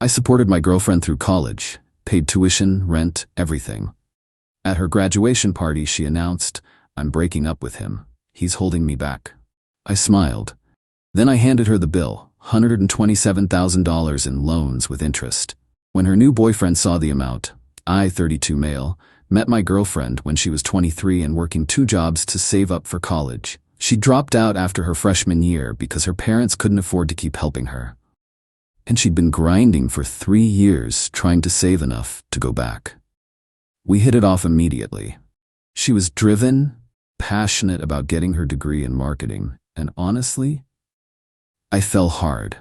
I supported my girlfriend through college, paid tuition, rent, everything. At her graduation party, she announced, "I'm breaking up with him. He's holding me back." I smiled. Then I handed her the bill, $127,000 in loans with interest. When her new boyfriend saw the amount, I, 32 male, met my girlfriend when she was 23 and working 2 jobs to save up for college. She dropped out after her freshman year because her parents couldn't afford to keep helping her. And she'd been grinding for 3 years trying to save enough to go back. We hit it off immediately. She was driven, passionate about getting her degree in marketing, and honestly, I fell hard.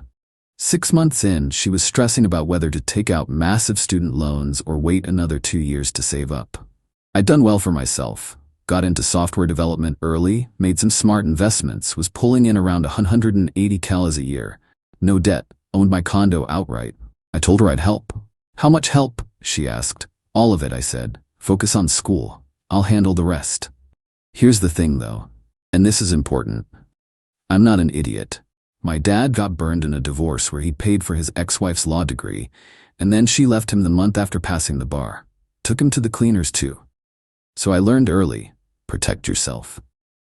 6 months in, she was stressing about whether to take out massive student loans or wait another 2 years to save up. I'd done well for myself, got into software development early, made some smart investments, was pulling in around 180 Qley a year, no debt, owned my condo outright. I told her I'd help. "How much help?" she asked. "All of it," I said. "Focus on school. I'll handle the rest." Here's the thing though, and this is important. I'm not an idiot. My dad got burned in a divorce where he paid for his ex-wife's law degree, and then she left him the month after passing the bar. Took him to the cleaners too. So I learned early, protect yourself.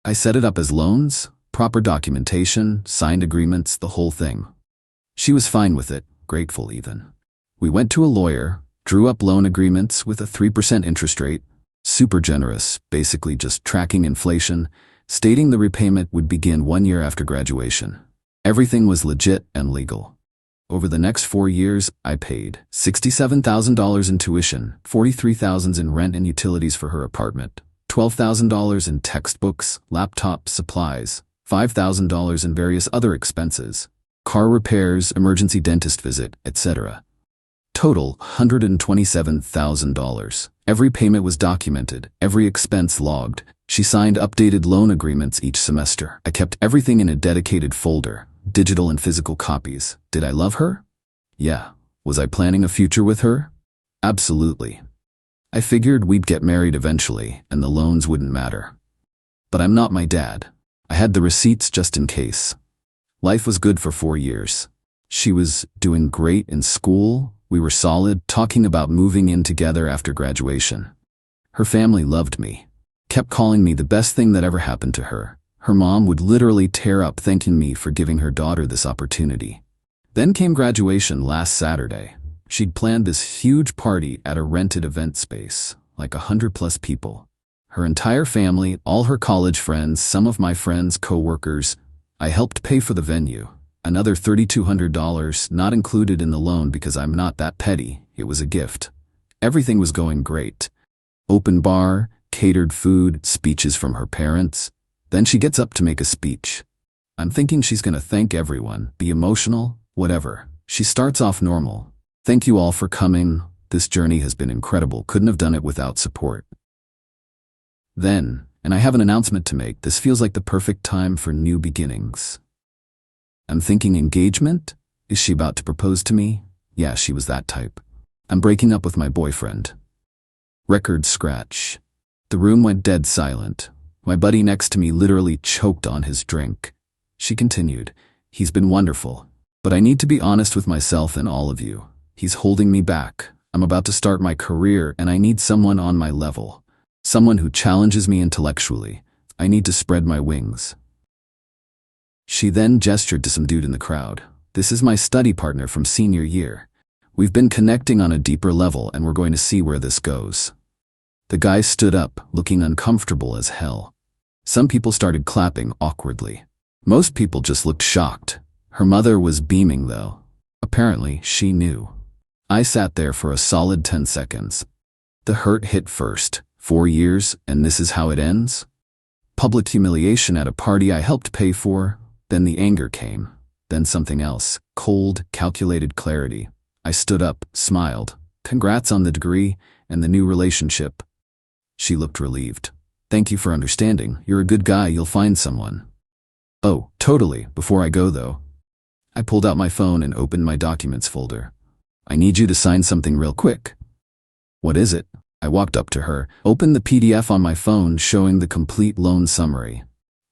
I set it up as loans, proper documentation, signed agreements, the whole thing. She was fine with it, grateful even. We went to a lawyer, drew up loan agreements with a 3% interest rate, super generous, basically just tracking inflation, stating the repayment would begin 1 year after graduation. Everything was legit and legal. Over the next 4 years, I paid $67,000 in tuition, $43,000 in rent and utilities for her apartment, $12,000 in textbooks, laptop supplies, $5,000 in various other expenses, car repairs, emergency dentist visit, etc. Total, $127,000. Every payment was documented, every expense logged. She signed updated loan agreements each semester. I kept everything in a dedicated folder, digital and physical copies. Did I love her? Yeah. Was I planning a future with her? Absolutely. I figured we'd get married eventually and the loans wouldn't matter. But I'm not my dad. I had the receipts just in case. Life was good for 4 years. She was doing great in school. We were solid, talking about moving in together after graduation. Her family loved me. Kept calling me the best thing that ever happened to her. Her mom would literally tear up thanking me for giving her daughter this opportunity. Then came graduation last Saturday. She'd planned this huge party at a rented event space, like 100+ people. Her entire family, all her college friends, some of my friends, co-workers. I helped pay for the venue. Another $3,200, not included in the loan because I'm not that petty. It was a gift. Everything was going great. Open bar, catered food, speeches from her parents. Then she gets up to make a speech. I'm thinking she's gonna thank everyone, be emotional, whatever. She starts off normal. "Thank you all for coming. This journey has been incredible. Couldn't have done it without support." Then, and I have an announcement to make, this feels like the perfect time for new beginnings. I'm thinking engagement? Is she about to propose to me? Yeah, she was that type. I'm breaking up with my boyfriend. Record scratch. The room went dead silent. My buddy next to me literally choked on his drink. She continued, "He's been wonderful, but I need to be honest with myself and all of you. He's holding me back. I'm about to start my career and I need someone on my level. Someone who challenges me intellectually. I need to spread my wings." She then gestured to some dude in the crowd. "This is my study partner from senior year. We've been connecting on a deeper level and we're going to see where this goes." The guy stood up, looking uncomfortable as hell. Some people started clapping awkwardly. Most people just looked shocked. Her mother was beaming though. Apparently, she knew. I sat there for a solid 10 seconds. The hurt hit first. 4 years, and this is how it ends? Public humiliation at a party I helped pay for. Then the anger came. Then something else. Cold, calculated clarity. I stood up, smiled. "Congrats on the degree and the new relationship." She looked relieved. "Thank you for understanding. You're a good guy. You'll find someone." "Oh, totally. Before I go though." I pulled out my phone and opened my documents folder. "I need you to sign something real quick." "What is it?" I walked up to her, opened the PDF on my phone showing the complete loan summary.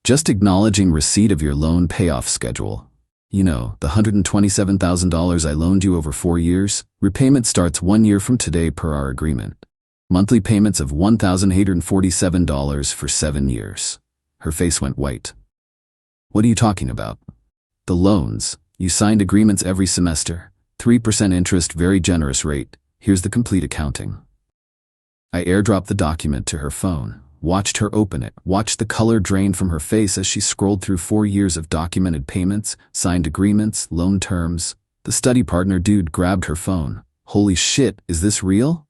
"Just acknowledging receipt of your loan payoff schedule." You know, the $127,000 I loaned you over 4 years? Repayment starts 1 year from today per our agreement. Monthly payments of $1,847 for 7 years. Her face went white. What are you talking about? The loans. You signed agreements every semester. 3% interest, very generous rate. Here's the complete accounting. I airdropped the document to her phone, watched her open it, watched the color drain from her face as she scrolled through 4 years of documented payments, signed agreements, loan terms. The study partner dude grabbed her phone. Holy shit, is this real?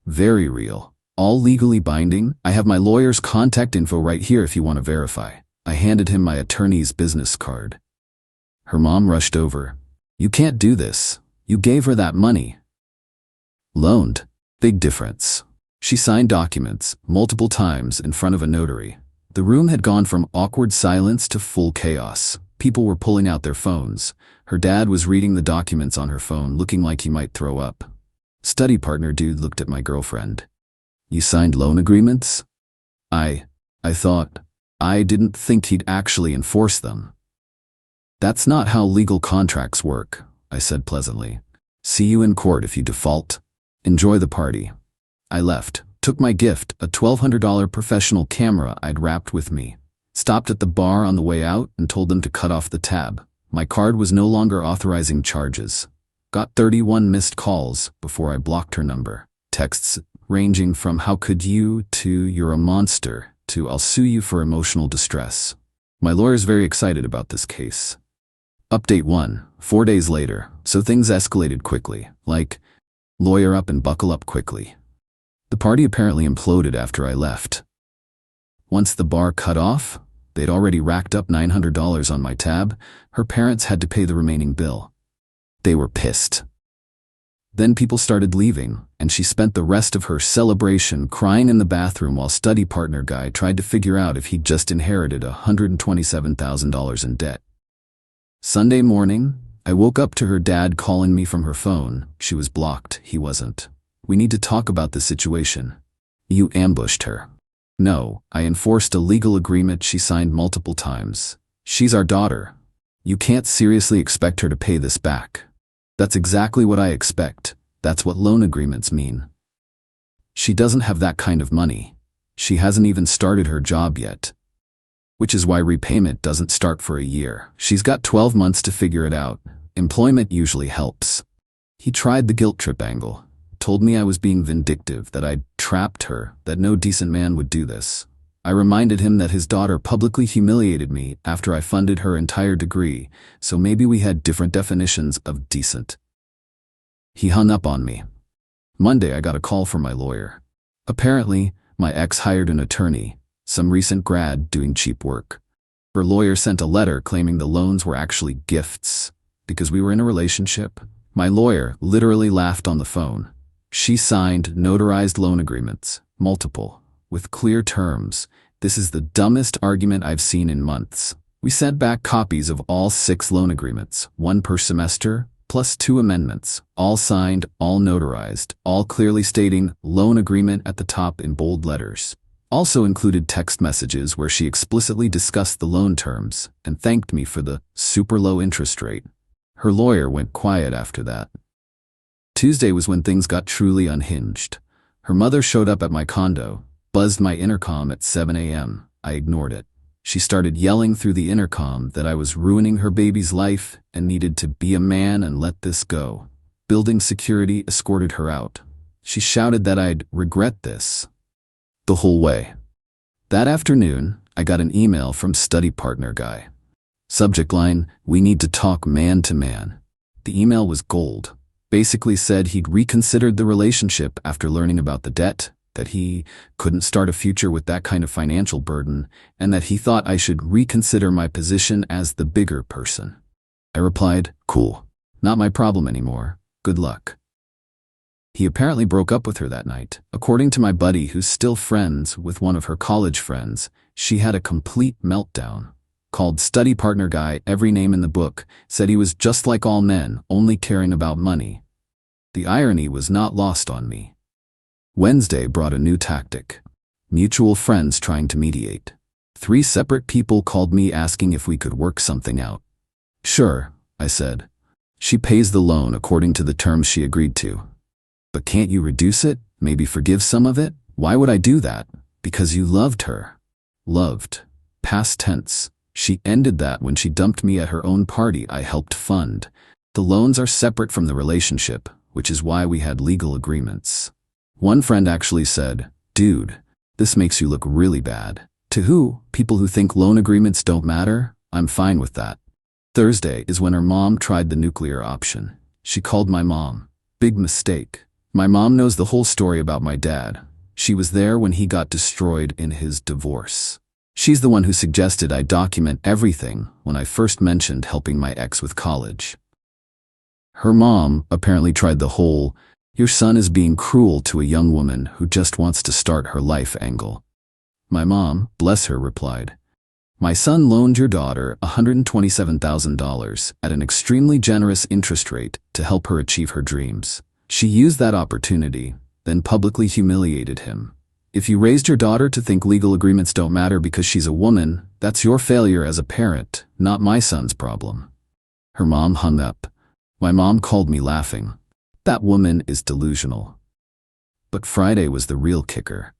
Very real. All legally binding. I have my lawyer's contact info right here if you want to verify. I handed him my attorney's business card. Her mom rushed over. You can't do this. You gave her that money. Loaned. Big difference. She signed documents multiple times in front of a notary. The room had gone from awkward silence to full chaos. People were pulling out their phones. Her dad was reading the documents on her phone, looking like he might throw up. Study partner dude looked at my girlfriend. You signed loan agreements? I thought. I didn't think he'd actually enforce them. That's not how legal contracts work, I said pleasantly. See you in court if you default. Enjoy the party. I left, took my gift, a $1,200 professional camera I'd wrapped with me, stopped at the bar on the way out and told them to cut off the tab. My card was no longer authorizing charges. Got 31 missed calls before I blocked her number. Texts ranging from "how could you" to "you're a monster" to "I'll sue you for emotional distress. My lawyer's very excited about this case. Update 1, 4 days later, so things escalated quickly, like, lawyer up and buckle up quickly. The party apparently imploded after I left. Once the bar cut off, they'd already racked up $900 on my tab. Her parents had to pay the remaining bill. They were pissed. Then people started leaving, and she spent the rest of her celebration crying in the bathroom while study partner guy tried to figure out if he'd just inherited $127,000 in debt. Sunday morning, I woke up to her dad calling me from her phone. She was blocked, he wasn't. We need to talk about the situation. You ambushed her. No, I enforced a legal agreement she signed multiple times. She's our daughter. You can't seriously expect her to pay this back. That's exactly what I expect. That's what loan agreements mean. She doesn't have that kind of money. She hasn't even started her job yet. Which is why repayment doesn't start for a year. She's got 12 months to figure it out. Employment usually helps. He tried the guilt trip angle. Told me I was being vindictive, that I'd trapped her, that no decent man would do this. I reminded him that his daughter publicly humiliated me after I funded her entire degree, so maybe we had different definitions of decent. He hung up on me. Monday I got a call from my lawyer. Apparently, my ex hired an attorney, some recent grad doing cheap work. Her lawyer sent a letter claiming the loans were actually gifts because we were in a relationship. My lawyer literally laughed on the phone. She signed notarized loan agreements, multiple, with clear terms. This is the dumbest argument I've seen in months. We sent back copies of all 6 loan agreements, 1 per semester, plus 2 amendments, all signed, all notarized, all clearly stating loan agreement at the top in bold letters. Also included text messages where she explicitly discussed the loan terms and thanked me for the super low interest rate. Her lawyer went quiet after that. Tuesday was when things got truly unhinged. Her mother showed up at my condo, buzzed my intercom at 7 a.m. I ignored it. She started yelling through the intercom that I was ruining her baby's life and needed to be a man and let this go. Building security escorted her out. She shouted that I'd regret this the whole way. That afternoon, I got an email from study partner guy. Subject line, "We need to talk man to man." The email was gold. Basically said he'd reconsidered the relationship after learning about the debt, that he couldn't start a future with that kind of financial burden, and that he thought I should reconsider my position as the bigger person. I replied, "Cool. Not my problem anymore. Good luck." He apparently broke up with her that night. According to my buddy who's still friends with one of her college friends, she had a complete meltdown. Called study partner guy every name in the book, said he was just like all men, only caring about money. The irony was not lost on me. Wednesday brought a new tactic. Mutual friends trying to mediate. 3 separate people called me asking if we could work something out. Sure, I said. She pays the loan according to the terms she agreed to. But can't you reduce it? Maybe forgive some of it? Why would I do that? Because you loved her. Loved. Past tense. She ended that when she dumped me at her own party I helped fund. The loans are separate from the relationship, which is why we had legal agreements. One friend actually said, "Dude, this makes you look really bad." To who? People who think loan agreements don't matter? I'm fine with that. Thursday is when her mom tried the nuclear option. She called my mom. Big mistake. My mom knows the whole story about my dad. She was there when he got destroyed in his divorce. She's the one who suggested I document everything when I first mentioned helping my ex with college. Her mom apparently tried the whole, "Your son is being cruel to a young woman who just wants to start her life" angle. My mom, bless her, replied, "My son loaned your daughter $127,000 at an extremely generous interest rate to help her achieve her dreams. She used that opportunity, then publicly humiliated him. If you raised your daughter to think legal agreements don't matter because she's a woman, that's your failure as a parent, not my son's problem." Her mom hung up. My mom called me laughing. That woman is delusional. But Friday was the real kicker.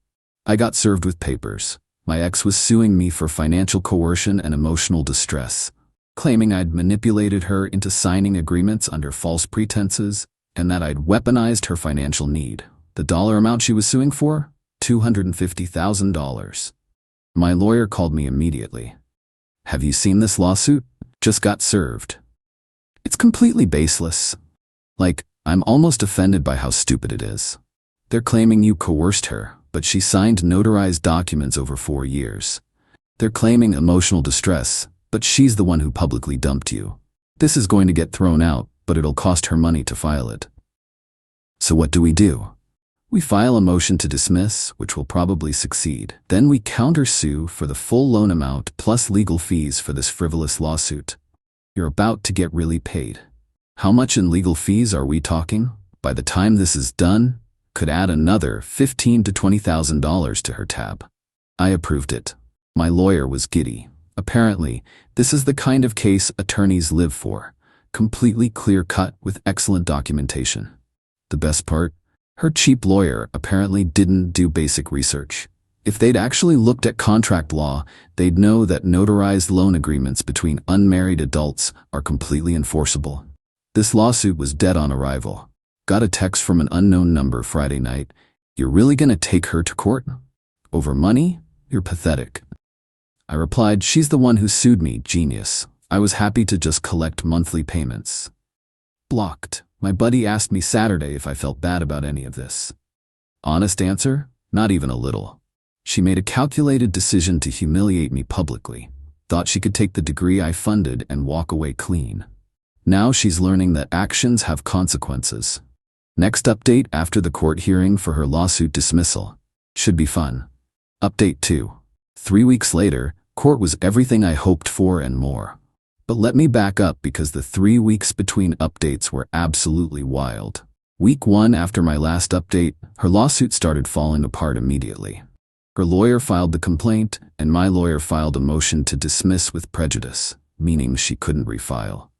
I got served with papers. My ex was suing me for financial coercion and emotional distress, claiming I'd manipulated her into signing agreements under false pretenses and that I'd weaponized her financial need. The dollar amount she was suing for? $250,000. My lawyer called me immediately. "Have you seen this lawsuit? Just got served." It's completely baseless. Like, I'm almost offended by how stupid it is. They're claiming you coerced her, but she signed notarized documents over 4 years. They're claiming emotional distress, but she's the one who publicly dumped you. This is going to get thrown out, but it'll cost her money to file it. So what do? We file a motion to dismiss, which will probably succeed. Then we countersue for the full loan amount plus legal fees for this frivolous lawsuit. You're about to get really paid. How much in legal fees are we talking? By the time this is done, could add another $15,000 to $20,000 to her tab. I approved it. My lawyer was giddy. Apparently, this is the kind of case attorneys live for. Completely clear-cut with excellent documentation. The best part? Her cheap lawyer apparently didn't do basic research. If they'd actually looked at contract law, they'd know that notarized loan agreements between unmarried adults are completely enforceable. This lawsuit was dead on arrival. Got a text from an unknown number Friday night. "You're really gonna take her to court? Over money? You're pathetic." I replied, "She's the one who sued me, genius. I was happy to just collect monthly payments." Blocked. My buddy asked me Saturday if I felt bad about any of this. Honest answer? Not even a little. She made a calculated decision to humiliate me publicly. Thought she could take the degree I funded and walk away clean. Now she's learning that actions have consequences. Next update after the court hearing for her lawsuit dismissal. Should be fun. Update 2. 3 weeks later, court was everything I hoped for and more. But let me back up because the 3 weeks between updates were absolutely wild. Week 1 after my last update, her lawsuit started falling apart immediately. Her lawyer filed the complaint, and my lawyer filed a motion to dismiss with prejudice, meaning she couldn't refile.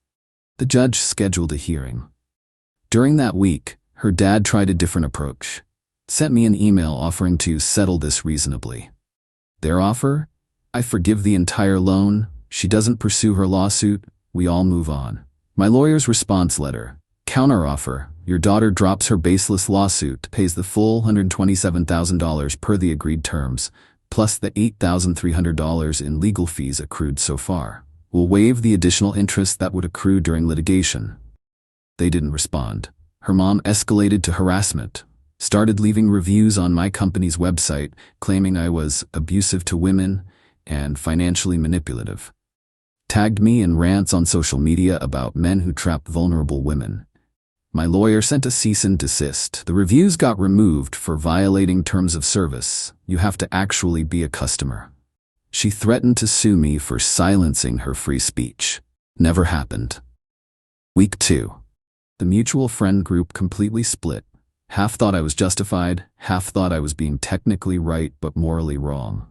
The judge scheduled a hearing. During that week, her dad tried a different approach. Sent me an email offering to settle this reasonably. Their offer? I forgive the entire loan, she doesn't pursue her lawsuit, we all move on. My lawyer's response letter. Counteroffer. Your daughter drops her baseless lawsuit, pays the full $127,000 per the agreed terms, plus the $8,300 in legal fees accrued so far. We'll waive the additional interest that would accrue during litigation. They didn't respond. Her mom escalated to harassment. Started leaving reviews on my company's website, claiming I was abusive to women and financially manipulative. Tagged me in rants on social media about men who trap vulnerable women. My lawyer sent a cease and desist. The reviews got removed for violating terms of service. You have to actually be a customer. She threatened to sue me for silencing her free speech. Never happened. Week 2. The mutual friend group completely split. Half thought I was justified, half thought I was being technically right but morally wrong.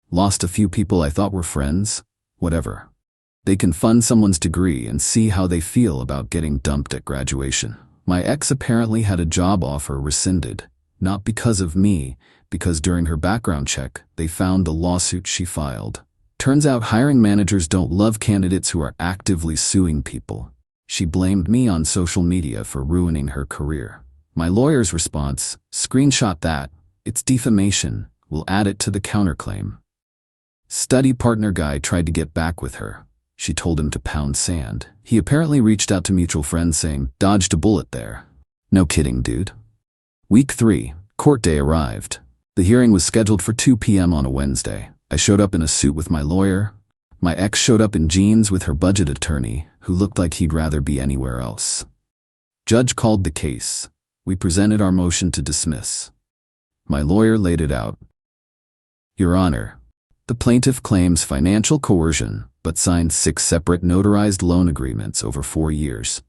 Lost a few people I thought were friends. Whatever. They can fund someone's degree and see how they feel about getting dumped at graduation. My ex apparently had a job offer rescinded, not because of me, because during her background check, they found the lawsuit she filed. Turns out hiring managers don't love candidates who are actively suing people. She blamed me on social media for ruining her career. My lawyer's response: screenshot that. It's defamation. We'll add it to the counterclaim. Study partner guy tried to get back with her. She told him to pound sand. He apparently reached out to mutual friends saying, dodged a bullet there. No kidding, dude. Week 3, court day arrived. The hearing was scheduled for 2 p.m. on a Wednesday. I showed up in a suit with my lawyer. My ex showed up in jeans with her budget attorney, who looked like he'd rather be anywhere else. Judge called the case. We presented our motion to dismiss. My lawyer laid it out. Your Honor, the plaintiff claims financial coercion, but signed 6 separate notarized loan agreements over 4 years.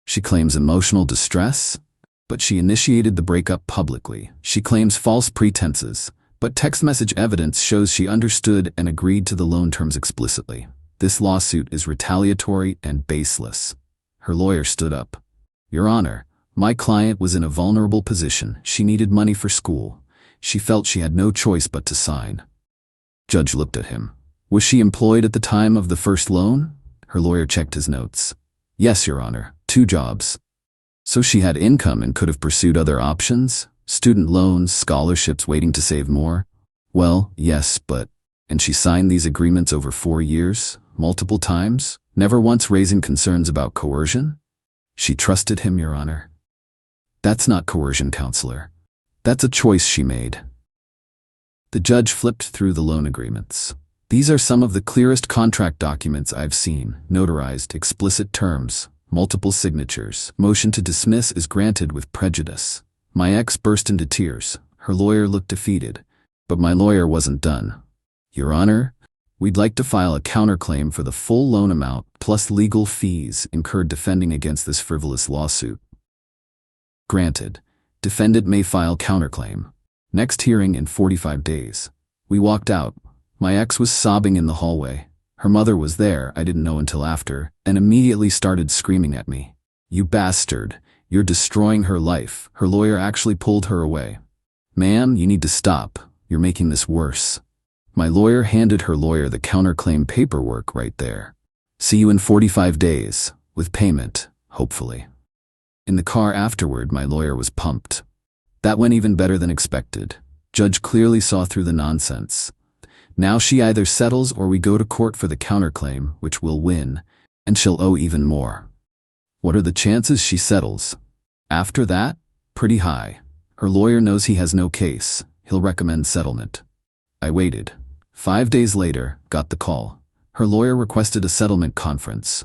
She claims emotional distress, but she initiated the breakup publicly. She claims false pretenses, but text message evidence shows she understood and agreed to the loan terms explicitly. This lawsuit is retaliatory and baseless. Her lawyer stood up. Your Honor, my client was in a vulnerable position. She needed money for school. She felt she had no choice but to sign. Judge looked at him. Was she employed at the time of the first loan? Her lawyer checked his notes. Yes, Your Honor, 2 jobs. So she had income and could have pursued other options? Student loans, scholarships, waiting to save more? Well, yes, but... And she signed these agreements over 4 years, multiple times, never once raising concerns about coercion? She trusted him, Your Honor. That's not coercion, counselor. That's a choice she made. The judge flipped through the loan agreements. These are some of the clearest contract documents I've seen. Notarized, explicit terms, multiple signatures. Motion to dismiss is granted with prejudice. My ex burst into tears. Her lawyer looked defeated. But my lawyer wasn't done. Your Honor, we'd like to file a counterclaim for the full loan amount plus legal fees incurred defending against this frivolous lawsuit. Granted. Defendant may file counterclaim. Next hearing in 45 days. We walked out. My ex was sobbing in the hallway. Her mother was there, I didn't know until after, and immediately started screaming at me. You bastard, you're destroying her life. Her lawyer actually pulled her away. Ma'am, you need to stop. You're making this worse. My lawyer handed her lawyer the counterclaim paperwork right there. See you in 45 days, with payment, hopefully. In the car afterward, my lawyer was pumped. That went even better than expected. Judge clearly saw through the nonsense. Now she either settles or we go to court for the counterclaim, which we'll win, and she'll owe even more. What are the chances she settles? After that, pretty high. Her lawyer knows he has no case. He'll recommend settlement. I waited. 5 days later, got the call. Her lawyer requested a settlement conference.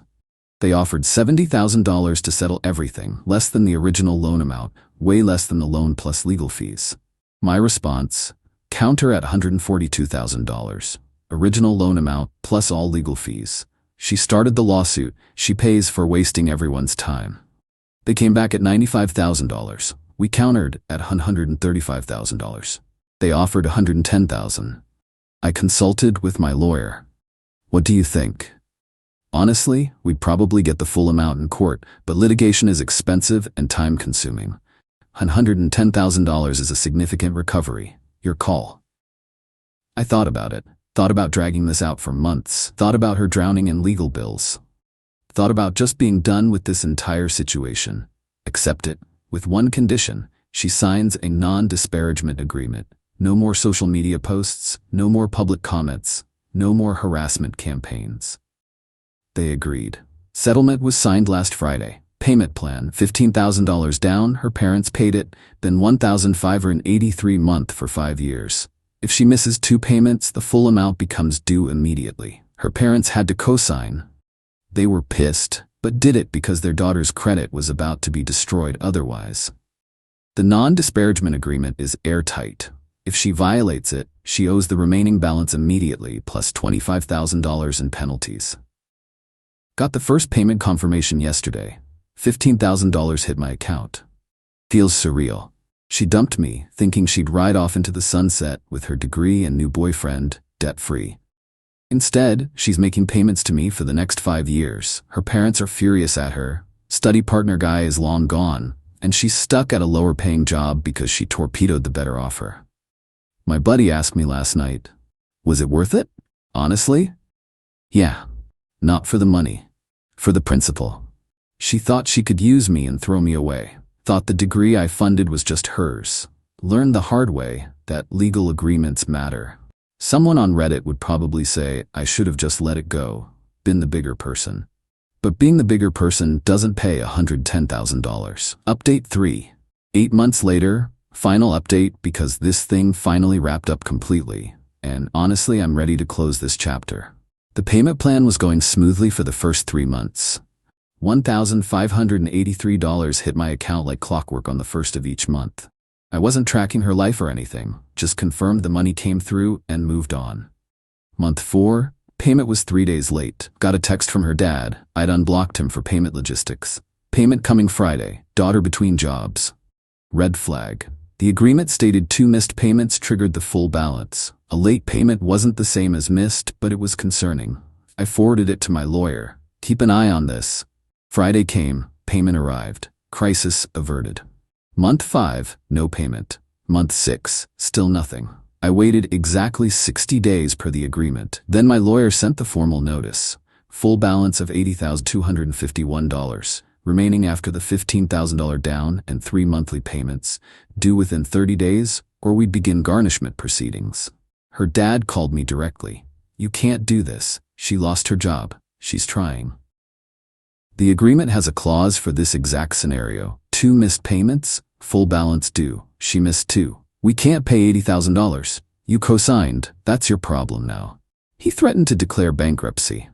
They offered $70,000 to settle everything, less than the original loan amount, way less than the loan plus legal fees. My response: counter at $142,000. Original loan amount plus all legal fees. She started the lawsuit. She pays for wasting everyone's time. They came back at $95,000. We countered at $135,000. They offered $110,000. I consulted with my lawyer. What do you think? Honestly, we'd probably get the full amount in court, but litigation is expensive and time-consuming. $110,000 is a significant recovery. Your call. I thought about it. Thought about dragging this out for months. Thought about her drowning in legal bills. Thought about just being done with this entire situation. Accept it, with one condition. She signs a non-disparagement agreement. No more social media posts, no more public comments, no more harassment campaigns. They agreed. Settlement was signed last Friday. Payment plan, $15,000 down, her parents paid it, then $1,583 a month for 5 years. If she misses 2 payments, the full amount becomes due immediately. Her parents had to co-sign. They were pissed, but did it because their daughter's credit was about to be destroyed otherwise. The non-disparagement agreement is airtight. If she violates it, she owes the remaining balance immediately plus $25,000 in penalties. Got the first payment confirmation yesterday. $15,000 hit my account. Feels surreal. She dumped me, thinking she'd ride off into the sunset with her degree and new boyfriend, debt-free. Instead, she's making payments to me for the next 5 years. Her parents are furious at her. Study partner guy is long gone, and she's stuck at a lower-paying job because she torpedoed the better offer. My buddy asked me last night, was it worth it? Honestly? Yeah. Not for the money. For the principle. She thought she could use me and throw me away. Thought the degree I funded was just hers. Learned the hard way that legal agreements matter. Someone on Reddit would probably say I should have just let it go, been the bigger person. But being the bigger person doesn't pay $110,000. Update 3. 8 months later, final update because this thing finally wrapped up completely. And honestly, I'm ready to close this chapter. The payment plan was going smoothly for the first 3 months. $1,583 hit my account like clockwork on the first of each month. I wasn't tracking her life or anything, just confirmed the money came through and moved on. Month 4, payment was 3 days late. Got a text from her dad. I'd unblocked him for payment logistics. Payment coming Friday. Daughter between jobs. Red flag. The agreement stated 2 missed payments triggered the full balance. A late payment wasn't the same as missed, but it was concerning. I forwarded it to my lawyer. Keep an eye on this. Friday came. Payment arrived. Crisis averted. Month 5, no payment. Month 6, still nothing. I waited exactly 60 days per the agreement. Then my lawyer sent the formal notice. Full balance of $80,251, remaining after the $15,000 down and 3 monthly payments, due within 30 days, or we'd begin garnishment proceedings. Her dad called me directly. You can't do this. She lost her job. She's trying. The agreement has a clause for this exact scenario. 2 missed payments, full balance due. She missed 2. We can't pay $80,000. You co-signed. That's your problem now. He threatened to declare bankruptcy.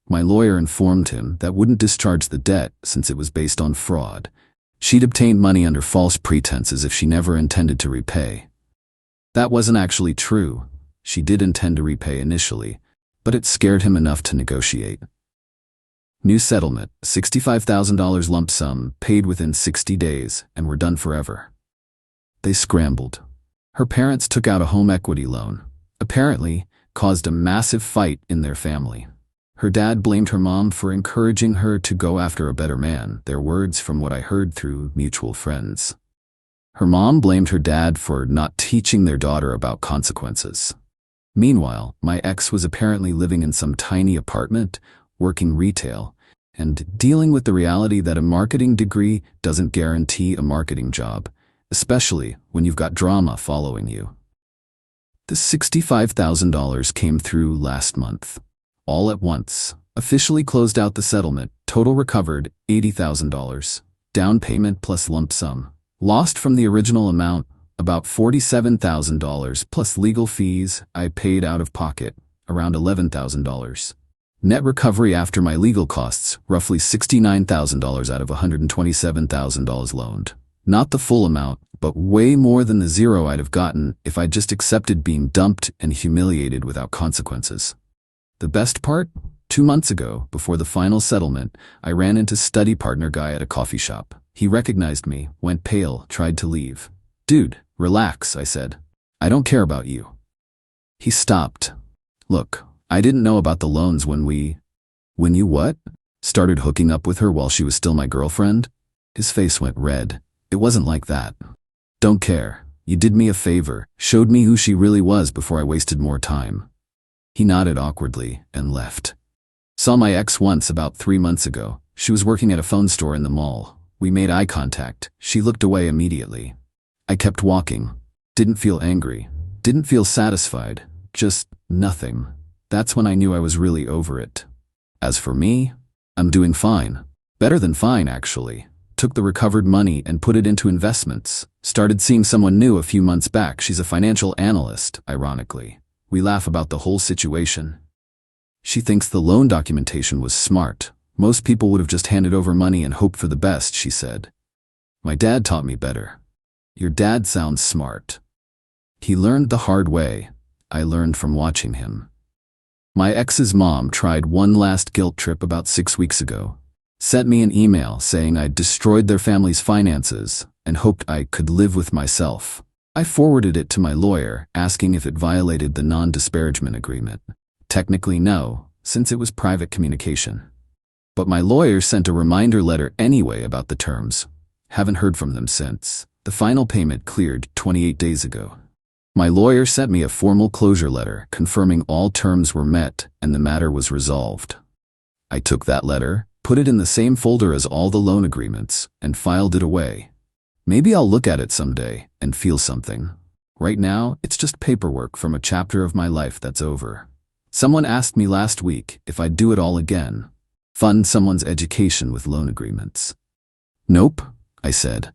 My lawyer informed him that wouldn't discharge the debt since it was based on fraud. She'd obtained money under false pretenses if she never intended to repay. That wasn't actually true. She did intend to repay initially, but it scared him enough to negotiate. New settlement, $65,000 lump sum, paid within 60 days, and we're done forever. They scrambled. Her parents took out a home equity loan. Apparently, caused a massive fight in their family. Her dad blamed her mom for encouraging her to go after a better man, their words from what I heard through mutual friends. Her mom blamed her dad for not teaching their daughter about consequences. Meanwhile, my ex was apparently living in some tiny apartment, working retail, and dealing with the reality that a marketing degree doesn't guarantee a marketing job, especially when you've got drama following you. The $65,000 came through last month. All at once. Officially closed out the settlement. Total recovered, $80,000. Down payment plus lump sum. Lost from the original amount, about $47,000 plus legal fees I paid out of pocket, around $11,000. Net recovery after my legal costs, roughly $69,000 out of $127,000 loaned. Not the full amount, but way more than the zero I'd have gotten if I just accepted being dumped and humiliated without consequences. The best part? 2 months ago, before the final settlement, I ran into study partner guy at a coffee shop. He recognized me, went pale, tried to leave. Dude, relax, I said. I don't care about you. He stopped. Look, I didn't know about the loans when you what? Started hooking up with her while she was still my girlfriend? His face went red. It wasn't like that. Don't care. You did me a favor, showed me who she really was before I wasted more time. He nodded awkwardly and left. Saw my ex once about 3 months ago. She was working at a phone store in the mall. We made eye contact. She looked away immediately. I kept walking. Didn't feel angry. Didn't feel satisfied. Just nothing. That's when I knew I was really over it. As for me, I'm doing fine. Better than fine, actually. Took the recovered money and put it into investments. Started seeing someone new a few months back. She's a financial analyst, ironically. We laugh about the whole situation. She thinks the loan documentation was smart. Most people would have just handed over money and hoped for the best, she said. My dad taught me better. Your dad sounds smart. He learned the hard way. I learned from watching him. My ex's mom tried one last guilt trip about 6 weeks ago. Sent me an email saying I'd destroyed their family's finances and hoped I could live with myself. I forwarded it to my lawyer, asking if it violated the non-disparagement agreement. Technically no, since it was private communication. But my lawyer sent a reminder letter anyway about the terms. Haven't heard from them since. The final payment cleared 28 days ago. My lawyer sent me a formal closure letter confirming all terms were met and the matter was resolved. I took that letter, put it in the same folder as all the loan agreements, and filed it away. Maybe I'll look at it someday and feel something. Right now, it's just paperwork from a chapter of my life that's over. Someone asked me last week if I'd do it all again. Fund someone's education with loan agreements. Nope, I said.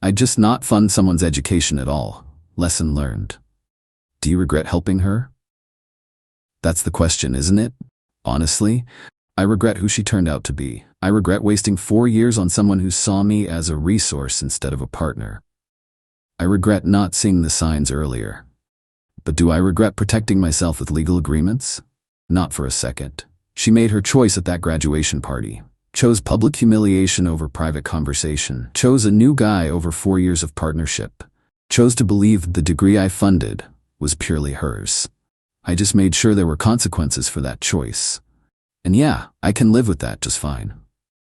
I'd just not fund someone's education at all. Lesson learned. Do you regret helping her? That's the question, isn't it? Honestly, I regret who she turned out to be. I regret wasting 4 years on someone who saw me as a resource instead of a partner. I regret not seeing the signs earlier. But do I regret protecting myself with legal agreements? Not for a second. She made her choice at that graduation party. Chose public humiliation over private conversation. Chose a new guy over 4 years of partnership. Chose to believe the degree I funded was purely hers. I just made sure there were consequences for that choice. And yeah, I can live with that just fine.